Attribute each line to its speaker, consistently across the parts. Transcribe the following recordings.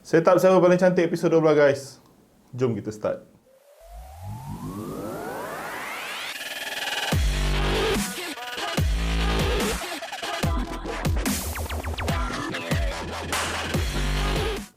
Speaker 1: Setup siapa paling cantik episod 12 guys. Jom kita start.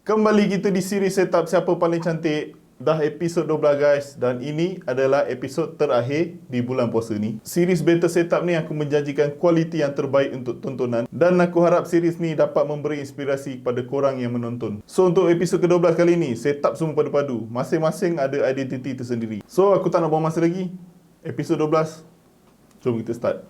Speaker 1: Kembali kita di siri Setup siapa paling cantik. Dah episod 12 guys. Dan ini adalah episod terakhir di bulan puasa ni. Series Better Setup ni aku menjanjikan kualiti yang terbaik untuk tontonan. Dan aku harap series ni dapat memberi inspirasi kepada korang yang menonton. So untuk episod ke-12 kali ni, setup semua padu-padu. Masing-masing ada identiti tersendiri. So aku tak nak buang masa lagi. Episod 12. Jom kita start.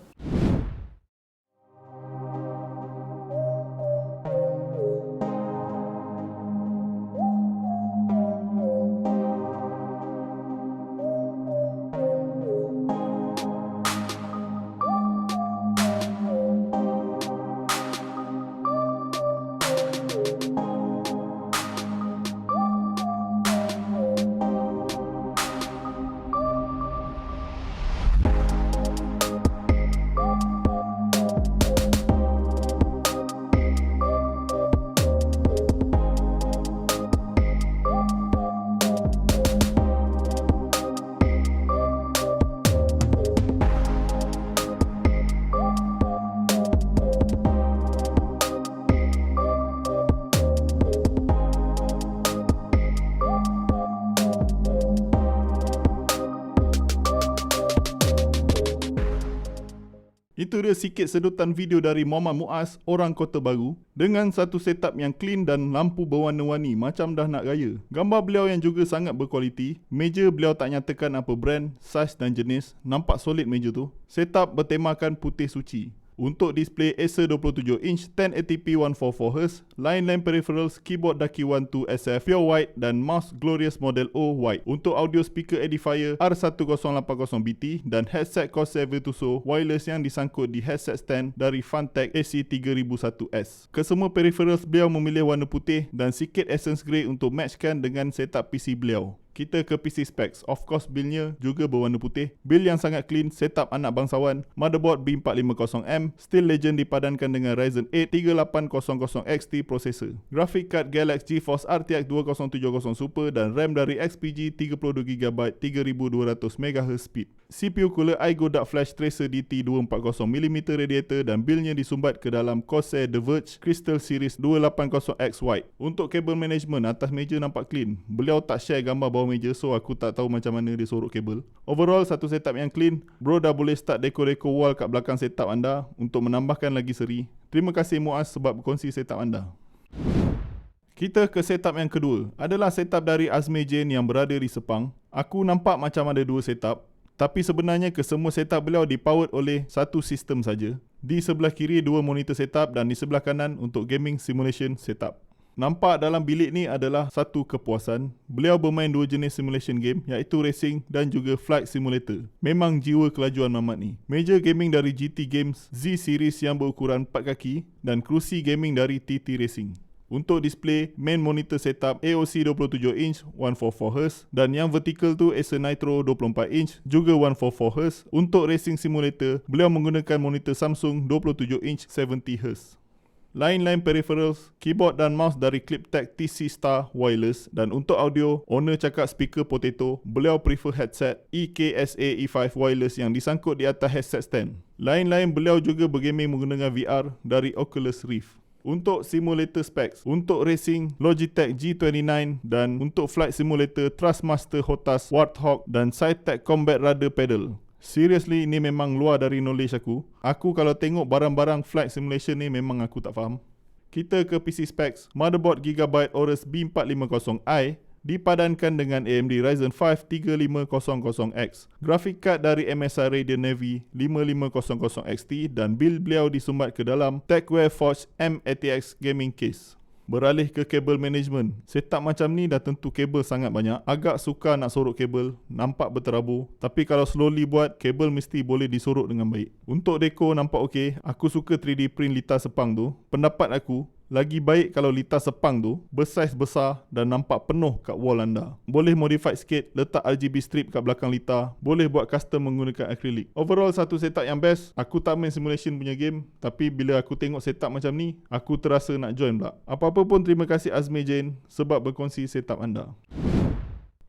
Speaker 1: Itu dia sikit sedutan video dari Muhammad Muaz, orang Kota Baru, dengan satu setup yang clean dan lampu berwarna-warni macam dah nak raya. Gambar beliau yang juga sangat berkualiti. Meja beliau tak nyatakan apa brand, saiz dan jenis. Nampak solid meja tu. Setup bertemakan putih suci. Untuk display Acer 27 inch 1080p 144Hz, line peripherals, keyboard Ducky 12 SF Pure White dan mouse Glorious Model O White. Untuk audio speaker edifier R1080BT dan headset Corsair Virtuoso wireless yang disangkut di headset stand dari Funtech AC3001S. Kesemua peripherals beliau memilih warna putih dan sikit essence grey untuk matchkan dengan setup PC beliau. Kita ke PC specs. Of course buildnya juga berwarna putih. Build yang sangat clean, setup anak bangsawan, motherboard B450M, Steel Legend dipadankan dengan Ryzen 8 3800XT processor. Graphic card Galaxy GeForce RTX 2070 Super dan RAM dari XPG 32GB 3200MHz speed. CPU cooler iGo Dark Flash Tracer DT 240mm radiator dan buildnya disumbat ke dalam Corsair The Verge Crystal Series 280X White. Untuk kabel management, atas meja nampak clean. Beliau tak share gambar bawah meja, so aku tak tahu macam mana dia sorok kabel. Overall, satu setup yang clean. Bro dah boleh start dekor-dekor wall kat belakang setup anda untuk menambahkan lagi seri. Terima kasih Muaz sebab berkongsi setup anda. Kita ke setup yang kedua. Adalah setup dari Azmi Jane yang berada di Sepang. Aku nampak macam ada dua setup, tapi sebenarnya kesemua setup beliau dipowered oleh satu sistem saja. Di sebelah kiri dua monitor setup dan di sebelah kanan untuk gaming simulation setup. Nampak dalam bilik ni adalah satu kepuasan. Beliau bermain dua jenis simulation game, iaitu racing dan juga flight simulator. Memang jiwa kelajuan Mamat ni. Meja gaming dari GT Games Z Series yang berukuran 4 kaki dan kerusi gaming dari TT Racing. Untuk display, main monitor setup AOC 27 inch 144Hz dan yang vertical tu Acer Nitro 24 inch juga 144Hz. Untuk racing simulator, beliau menggunakan monitor Samsung 27 inch 70Hz. Line peripherals, keyboard dan mouse dari Cliptech TC Star wireless dan untuk audio, owner cakap speaker potato, beliau prefer headset EKSA E5 wireless yang disangkut di atas headset stand. Lain-lain beliau juga bergaming menggunakan VR dari Oculus Rift. Untuk simulator specs, untuk racing Logitech G29 dan untuk flight simulator Thrustmaster Hotas Warthog dan Cytec Combat Rudder Pedal. Seriously, ini memang luar dari knowledge aku. Aku kalau tengok barang-barang flight simulation ni memang aku tak faham. Kita ke PC specs. Motherboard Gigabyte Aorus B450i dipadankan dengan AMD Ryzen 5 3500X. Graphic card dari MSI Radeon Navi 5500XT dan build beliau disumbat ke dalam Techwear Forge M ATX gaming case. Beralih ke kabel management. Setup macam ni dah tentu kabel sangat banyak. Agak suka nak sorok kabel, nampak berterabur. Tapi kalau slowly buat, kabel mesti boleh disorok dengan baik. Untuk dekor nampak okey. Aku suka 3D print litar Sepang tu. Pendapat aku, Lagi baik kalau litar sepang tu bersaiz besar dan nampak penuh kat wall anda. Boleh modify sikit, letak RGB strip kat belakang litar. Boleh buat custom menggunakan acrylic. Overall satu setup yang best. Aku tak main simulation punya game, tapi bila aku tengok setup macam ni, aku terasa nak join pula. Apa-apa pun terima kasih Azmi Jain sebab berkongsi setup anda.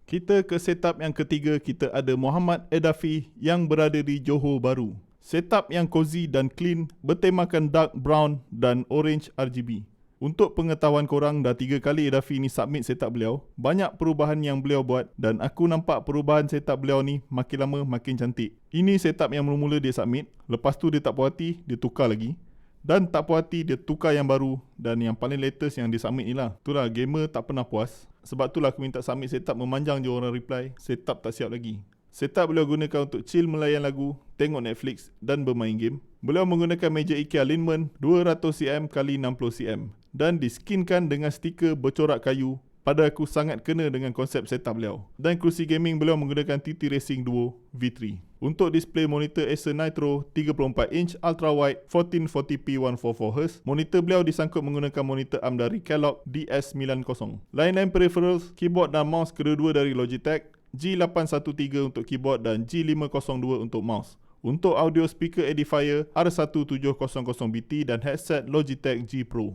Speaker 1: Kita ke setup yang ketiga, kita ada Muhammad Edafi yang berada di Johor Bahru. Setup yang cozy dan clean bertemakan dark brown dan orange RGB. Untuk pengetahuan korang, dah 3 kali Edafi ni submit setup beliau. Banyak perubahan yang beliau buat dan aku nampak perubahan setup beliau ni makin lama makin cantik. Ini setup yang mula-mula dia submit, lepas tu dia tak puas hati, dia tukar lagi. Dan tak puas hati, dia tukar yang baru. Dan yang paling latest yang dia submit ni lah. Itulah, gamer tak pernah puas. Sebab itulah aku minta submit setup, memanjang je orang reply. Setup tak siap lagi. Setup beliau gunakan untuk chill melayan lagu, tengok Netflix dan bermain game. Beliau menggunakan meja IKEA Linman 200cm x 60cm dan diskinkan dengan stiker bercorak kayu. Pada aku sangat kena dengan konsep setup beliau. Dan kerusi gaming beliau menggunakan TT Racing Duo V3. Untuk display monitor Acer Nitro 34 inch ultra wide 1440p 144Hz. Monitor beliau disangkut menggunakan monitor ARM dari Kellogg DS90. Lain-lain peripherals, keyboard dan mouse kedua-dua dari Logitech, G813 untuk keyboard dan G502 untuk mouse. Untuk audio speaker edifier R1700BT dan headset Logitech G Pro.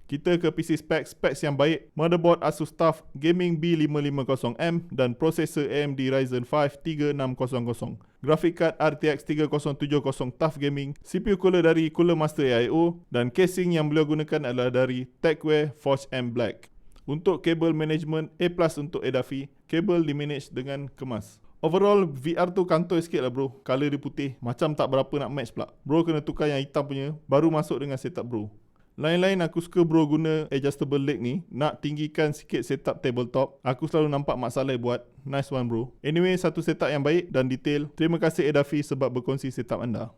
Speaker 1: Kita ke PC specs yang baik. Motherboard Asus TUF Gaming B550M dan prosesor AMD Ryzen 5 3600. Graphic card RTX 3070 TUF Gaming. CPU cooler dari Cooler Master AIO dan casing yang beliau gunakan adalah dari Techwear Forge M Black. Untuk kabel management, A+ untuk Edafi. Kabel dimanage dengan kemas. Overall, VR tu kantoi sikit lah bro. Color dia putih. Macam tak berapa nak match pula. Bro kena tukar yang hitam punya, baru masuk dengan setup bro. Lain-lain aku suka bro guna adjustable leg ni. Nak tinggikan sikit setup tabletop. Aku selalu nampak Mak Saleh buat. Nice one bro. Anyway, satu setup yang baik dan detail. Terima kasih Edafi sebab berkongsi setup anda.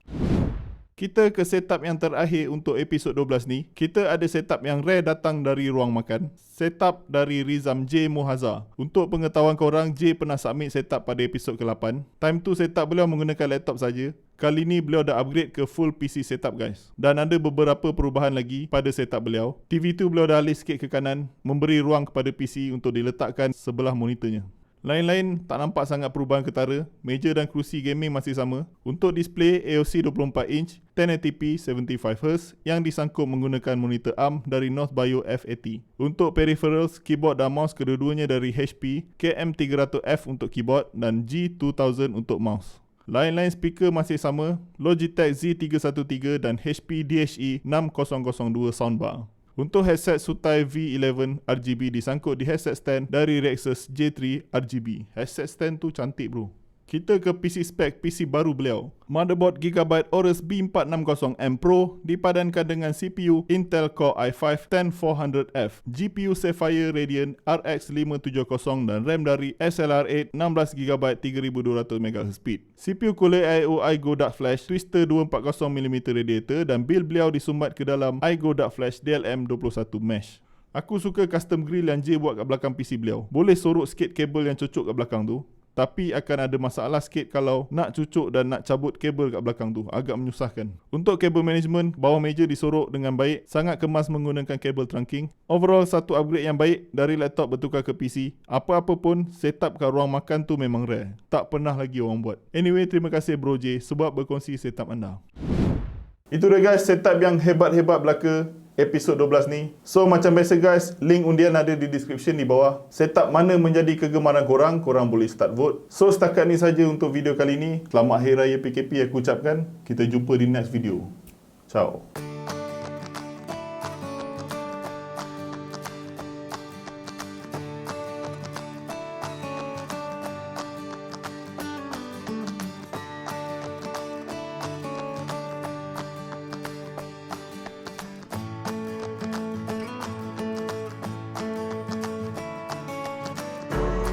Speaker 1: Kita ke setup yang terakhir untuk episod 12 ni. Kita ada setup yang rare datang dari ruang makan. Setup dari Rizam J Mohaza. Untuk pengetahuan korang, J pernah submit setup pada episod ke-8. Time tu setup beliau menggunakan laptop saja. Kali ni beliau dah upgrade ke full PC setup guys. Dan ada beberapa perubahan lagi pada setup beliau. TV tu beliau dah alih sikit ke kanan, memberi ruang kepada PC untuk diletakkan sebelah monitornya. Lain-lain tak nampak sangat perubahan ketara. Meja dan kerusi gaming masih sama. Untuk display AOC 24 inch 1080p 75Hz yang disangkut menggunakan monitor ARM dari Northbio F80. Untuk peripherals, keyboard dan mouse kedua-duanya dari HP, KM300F untuk keyboard dan G2000 untuk mouse. Lain-lain speaker masih sama, Logitech Z313 dan HP DHE 6002 soundbar. Untuk headset Sutai V11 RGB disangkut di headset stand dari Rexus J3 RGB. Headset stand tu cantik bro. Kita ke PC spec PC baru beliau. Motherboard Gigabyte Aorus B460M Pro dipadankan dengan CPU Intel Core i5-10400F, GPU Sapphire Radeon RX 570 dan RAM dari SLR8 16GB 3200MHz speed. CPU cooler AIO iGo Dark Flash Twister 240mm radiator dan build beliau disumbat ke dalam iGo Dark Flash DLM21 mesh. Aku suka custom grill yang J buat kat belakang PC beliau. Boleh sorok sikit kabel yang cucuk kat belakang tu. Tapi akan ada masalah sikit kalau nak cucuk dan nak cabut kabel kat belakang tu. Agak menyusahkan. Untuk kabel management, bawah meja disorok dengan baik. Sangat kemas menggunakan kabel trunking. Overall, satu upgrade yang baik dari laptop bertukar ke PC. Apa-apa pun, setup kat ruang makan tu memang rare. Tak pernah lagi orang buat. Anyway, terima kasih Bro J sebab berkongsi setup anda. Itu dia guys, setup yang hebat-hebat belaka episod 12 ni. So macam biasa guys, link undian ada di description di bawah. Setup mana menjadi kegemaran korang, korang boleh start vote. So setakat ni saja untuk video kali ni. Selamat Hari Raya PKP aku ucapkan. Kita jumpa di next video. Ciao.